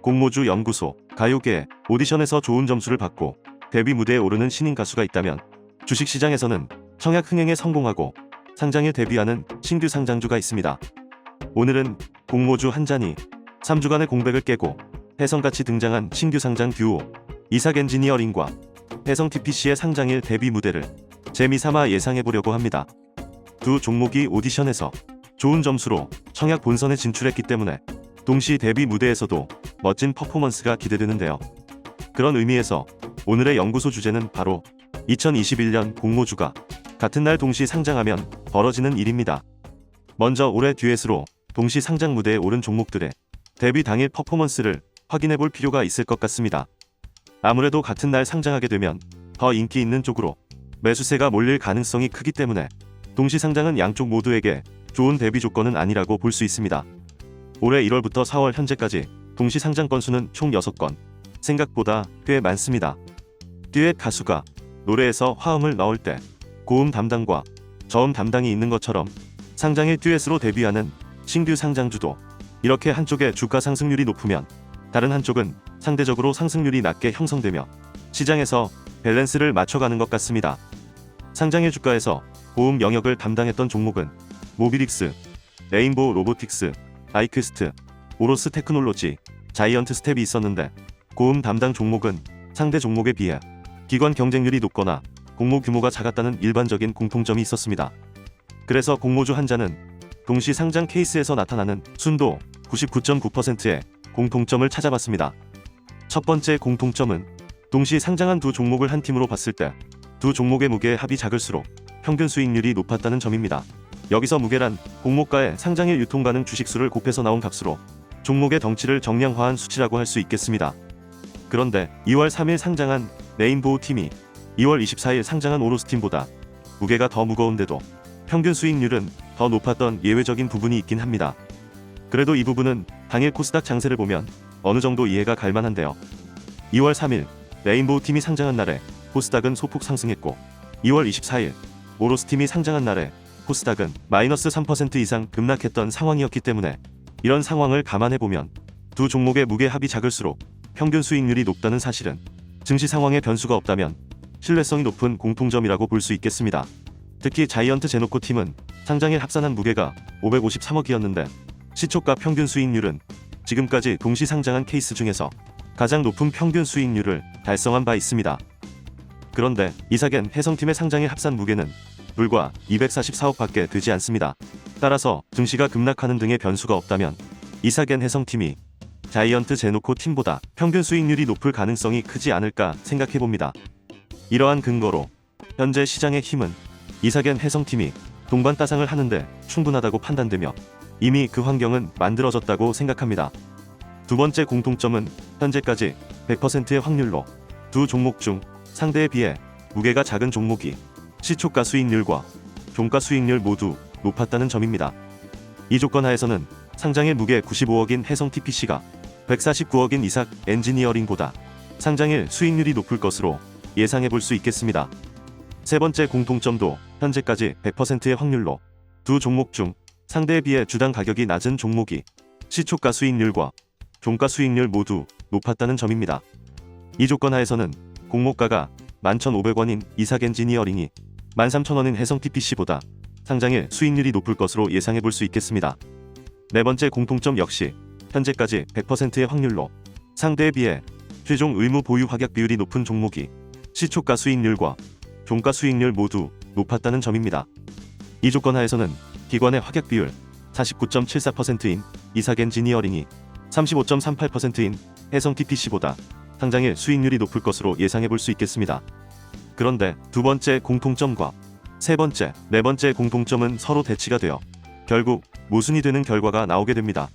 공모주 연구소, 가요계, 오디션에서 좋은 점수를 받고 데뷔 무대에 오르는 신인 가수가 있다면 주식시장에서는 청약 흥행에 성공하고 상장에 데뷔하는 신규 상장주가 있습니다. 오늘은 공모주 한 잔이 3주간의 공백을 깨고 혜성같이 등장한 신규 상장 듀오 이삭 엔지니어링과 혜성 TPC의 상장일 데뷔 무대를 재미삼아 예상해보려고 합니다. 두 종목이 오디션에서 좋은 점수로 청약 본선에 진출했기 때문에 동시 데뷔 무대에서도 멋진 퍼포먼스가 기대되는데요. 그런 의미에서 오늘의 연구소 주제는 바로 2021년 공모주가 같은 날 동시 상장하면 벌어지는 일입니다. 먼저 올해 듀엣으로 동시 상장 무대에 오른 종목들의 데뷔 당일 퍼포먼스를 확인해볼 필요가 있을 것 같습니다. 아무래도 같은 날 상장하게 되면 더 인기 있는 쪽으로 매수세가 몰릴 가능성이 크기 때문에 동시 상장은 양쪽 모두에게 좋은 데뷔 조건은 아니라고 볼 수 있습니다. 올해 1월부터 4월 현재까지 동시 상장 건수는 총 6건, 생각보다 꽤 많습니다. 듀엣 가수가 노래에서 화음을 넣을 때 고음 담당과 저음 담당이 있는 것처럼 상장일 듀엣으로 데뷔하는 신규 상장주도 이렇게 한쪽의 주가 상승률이 높으면 다른 한쪽은 상대적으로 상승률이 낮게 형성되며 시장에서 밸런스를 맞춰가는 것 같습니다. 상장일 주가에서 고음 영역을 담당했던 종목은 모비릭스, 레인보우 로보틱스, 아이퀘스트, 오로스 테크놀로지, 자이언트 스텝이 있었는데 고음 담당 종목은 상대 종목에 비해 기관 경쟁률이 높거나 공모 규모가 작았다는 일반적인 공통점이 있었습니다. 그래서 공모주 한 잔은 동시 상장 케이스에서 나타나는 순도 99.9%의 공통점을 찾아봤습니다. 첫 번째 공통점은 동시 상장한 두 종목을 한 팀으로 봤을 때 두 종목의 무게의 합이 작을수록 평균 수익률이 높았다는 점입니다. 여기서 무게란 공모가의 상장일 유통 가능 주식수를 곱해서 나온 값으로 종목의 덩치를 정량화한 수치라고 할 수 있겠습니다. 그런데 2월 3일 상장한 레인보우 팀이 2월 24일 상장한 오로스 팀보다 무게가 더 무거운데도 평균 수익률은 더 높았던 예외적인 부분이 있긴 합니다. 그래도 이 부분은 당일 코스닥 장세를 보면 어느 정도 이해가 갈 만한데요. 2월 3일 레인보우 팀이 상장한 날에 코스닥은 소폭 상승했고 2월 24일 오로스 팀이 상장한 날에 코스닥은 마이너스 3% 이상 급락했던 상황이었기 때문에 이런 상황을 감안해보면 두 종목의 무게 합이 작을수록 평균 수익률이 높다는 사실은 증시 상황에 변수가 없다면 신뢰성이 높은 공통점이라고 볼 수 있겠습니다. 특히 자이언트 제노코 팀은 상장일 합산한 무게가 553억이었는데 시초가 평균 수익률은 지금까지 동시 상장한 케이스 중에서 가장 높은 평균 수익률을 달성한 바 있습니다. 그런데 이삭엔 혜성팀의 상장일 합산 무게는 불과 244억밖에 되지 않습니다. 따라서 증시가 급락하는 등의 변수가 없다면 이삭엔 혜성팀이 자이언트 제노코 팀보다 평균 수익률이 높을 가능성이 크지 않을까 생각해봅니다. 이러한 근거로 현재 시장의 힘은 이삭엔 혜성팀이 동반 따상을 하는데 충분하다고 판단되며 이미 그 환경은 만들어졌다고 생각합니다. 두 번째 공통점은 현재까지 100%의 확률로 두 종목 중 상대에 비해 무게가 작은 종목이 시초가 수익률과 종가 수익률 모두 높았다는 점입니다. 이 조건 하에서는 상장일 무게 95억인 혜성 TPC가 149억인 이삭 엔지니어링보다 상장일 수익률이 높을 것으로 예상해 볼 수 있겠습니다. 세 번째 공통점도 현재까지 100%의 확률로 두 종목 중 상대에 비해 주당 가격이 낮은 종목이 시초가 수익률과 종가 수익률 모두 높았다는 점입니다. 이 조건 하에서는 공모가가 11,500원인 이삭 엔지니어링이 13,000원인 혜성 TPC보다 상장일 수익률이 높을 것으로 예상해 볼 수 있겠습니다. 네 번째 공통점 역시 현재까지 100%의 확률로 상대에 비해 최종 의무 보유 확약 비율이 높은 종목이 시초가 수익률과 종가 수익률 모두 높았다는 점입니다. 이 조건 하에서는 기관의 확약 비율 49.74%인 이삭 엔지니어링이 35.38%인 혜성 TPC보다 상장일 수익률이 높을 것으로 예상해 볼 수 있겠습니다. 그런데 두 번째 공통점과 세 번째, 네 번째 공통점은 서로 대치가 되어 결국 모순이 되는 결과가 나오게 됩니다.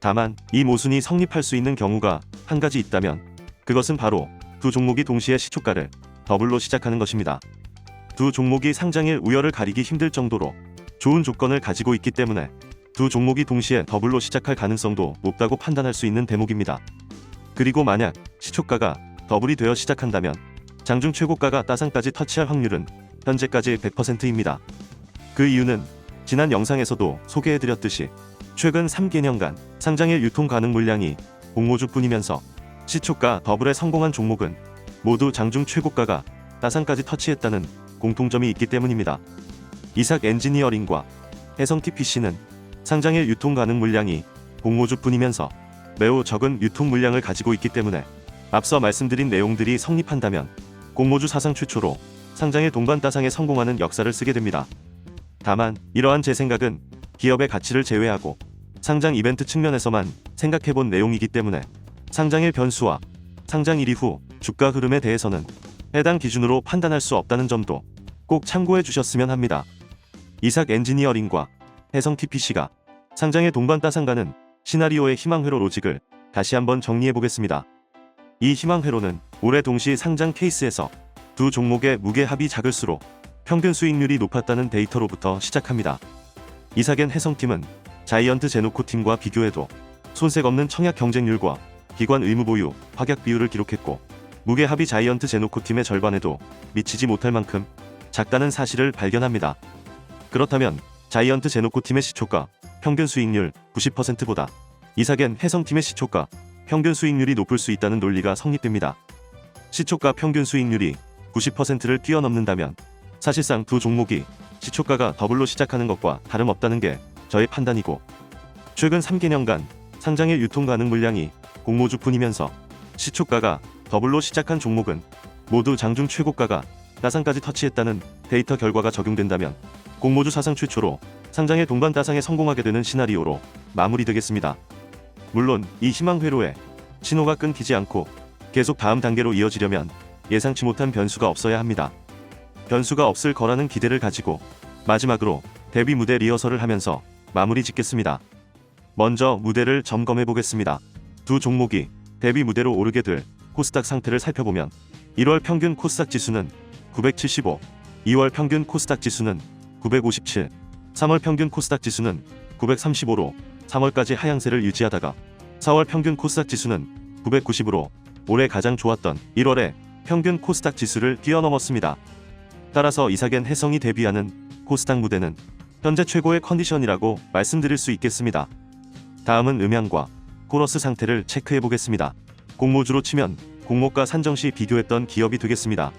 다만 이 모순이 성립할 수 있는 경우가 한 가지 있다면 그것은 바로 두 종목이 동시에 시초가를 더블로 시작하는 것입니다. 두 종목이 상장일 우열을 가리기 힘들 정도로 좋은 조건을 가지고 있기 때문에 두 종목이 동시에 더블로 시작할 가능성도 높다고 판단할 수 있는 대목입니다. 그리고 만약 시초가가 더블이 되어 시작한다면 장중 최고가가 따상까지 터치할 확률은 현재까지 100%입니다. 그 이유는 지난 영상에서도 소개해드렸듯이 최근 3개년간 상장일 유통 가능 물량이 공모주뿐이면서 시초가 더블에 성공한 종목은 모두 장중 최고가가 따상까지 터치했다는 공통점이 있기 때문입니다. 이삭 엔지니어링과 해성 TPC는 상장일 유통 가능 물량이 공모주뿐이면서 매우 적은 유통 물량을 가지고 있기 때문에 앞서 말씀드린 내용들이 성립한다면 공모주 사상 최초로 상장일 동반 따상에 성공하는 역사를 쓰게 됩니다. 다만 이러한 제 생각은 기업의 가치를 제외하고 상장 이벤트 측면에서만 생각해본 내용이기 때문에 상장일 변수와 상장일 이후 주가 흐름에 대해서는 해당 기준으로 판단할 수 없다는 점도 꼭 참고해 주셨으면 합니다. 이삭 엔지니어링과 해성 TPC가 상장일 동반 따상가는 시나리오의 희망회로 로직을 다시 한번 정리해 보겠습니다. 이 희망회로는 올해 동시 상장 케이스에서 두 종목의 무게 합이 작을수록 평균 수익률이 높았다는 데이터로부터 시작합니다. 이삭엔 해성팀은 자이언트 제노코 팀과 비교해도 손색 없는 청약 경쟁률과 기관 의무 보유, 확약 비율을 기록했고 무게 합이 자이언트 제노코 팀의 절반에도 미치지 못할 만큼 작다는 사실을 발견합니다. 그렇다면 자이언트 제노코 팀의 시초가 평균 수익률 90%보다 이삭엔 해성팀의 시초가 평균 수익률이 높을 수 있다는 논리가 성립됩니다. 시초가 평균 수익률이 90%를 뛰어넘는다면 사실상 두 종목이 시초가가 더블로 시작하는 것과 다름없다는 게 저의 판단이고, 최근 3개년간 상장일 유통 가능 물량이 공모주뿐이면서 시초가가 더블로 시작한 종목은 모두 장중 최고가가 따상까지 터치했다는 데이터 결과가 적용된다면 공모주 사상 최초로 상장일 동반 따상에 성공하게 되는 시나리오로 마무리되겠습니다. 물론 이 희망회로에 신호가 끊기지 않고 계속 다음 단계로 이어지려면 예상치 못한 변수가 없어야 합니다. 변수가 없을 거라는 기대를 가지고 마지막으로 데뷔 무대 리허설을 하면서 마무리 짓겠습니다. 먼저 무대를 점검해 보겠습니다. 두 종목이 데뷔 무대로 오르게 될 코스닥 상태를 살펴보면 1월 평균 코스닥 지수는 975, 2월 평균 코스닥 지수는 957, 3월 평균 코스닥 지수는 935로 3월까지 하향세를 유지하다가 4월 평균 코스닥 지수는 990으로 올해 가장 좋았던 1월에 평균 코스닥 지수를 뛰어넘었습니다. 따라서 이삭엔 해성이 데뷔하는 코스닥 무대는 현재 최고의 컨디션이라고 말씀드릴 수 있겠습니다. 다음은 음향과 코러스 상태를 체크해 보겠습니다. 공모주로 치면 공모가 산정 시 비교했던 기업이 되겠습니다.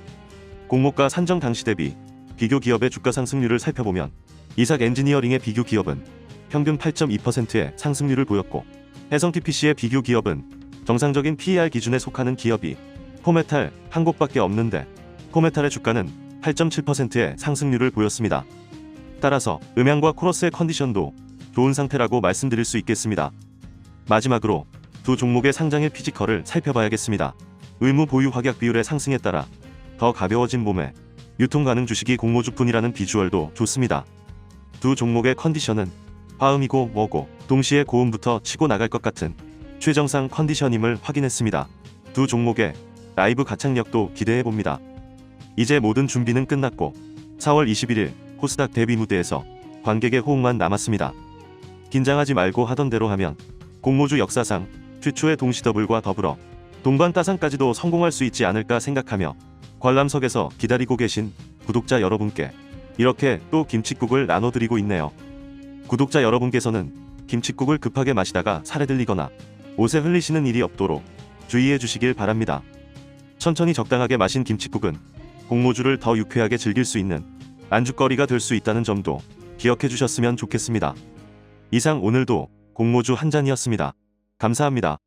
공모가 산정 당시 대비 비교 기업의 주가 상승률을 살펴보면 이삭 엔지니어링의 비교 기업은 평균 8.2%의 상승률을 보였고, 해성 TPC의 비교 기업은 정상적인 PER 기준에 속하는 기업이 포메탈 한 곳밖에 없는데 포메탈의 주가는 8.7%의 상승률을 보였습니다. 따라서 음향과 코러스의 컨디션도 좋은 상태라고 말씀드릴 수 있겠습니다. 마지막으로 두 종목의 상장일 피지컬을 살펴봐야겠습니다. 의무 보유 확약 비율의 상승에 따라 더 가벼워진 몸에 유통 가능 주식이 공모주뿐이라는 비주얼도 좋습니다. 두 종목의 컨디션은 화음이고 뭐고 동시에 고음부터 치고 나갈 것 같은 최정상 컨디션임을 확인했습니다. 두 종목의 라이브 가창력도 기대해봅니다. 이제 모든 준비는 끝났고 4월 21일 코스닥 데뷔 무대에서 관객의 호응만 남았습니다. 긴장하지 말고 하던 대로 하면 공모주 역사상 최초의 동시 더블과 더불어 동반 따상까지도 성공할 수 있지 않을까 생각하며 관람석에서 기다리고 계신 구독자 여러분께 이렇게 또 김칫국을 나눠드리고 있네요. 구독자 여러분께서는 김칫국을 급하게 마시다가 살에 들리거나 옷에 흘리시는 일이 없도록 주의해 주시길 바랍니다. 천천히 적당하게 마신 김칫국은 공모주를 더 유쾌하게 즐길 수 있는 안주거리가 될 수 있다는 점도 기억해 주셨으면 좋겠습니다. 이상 오늘도 공모주 한 잔이었습니다. 감사합니다.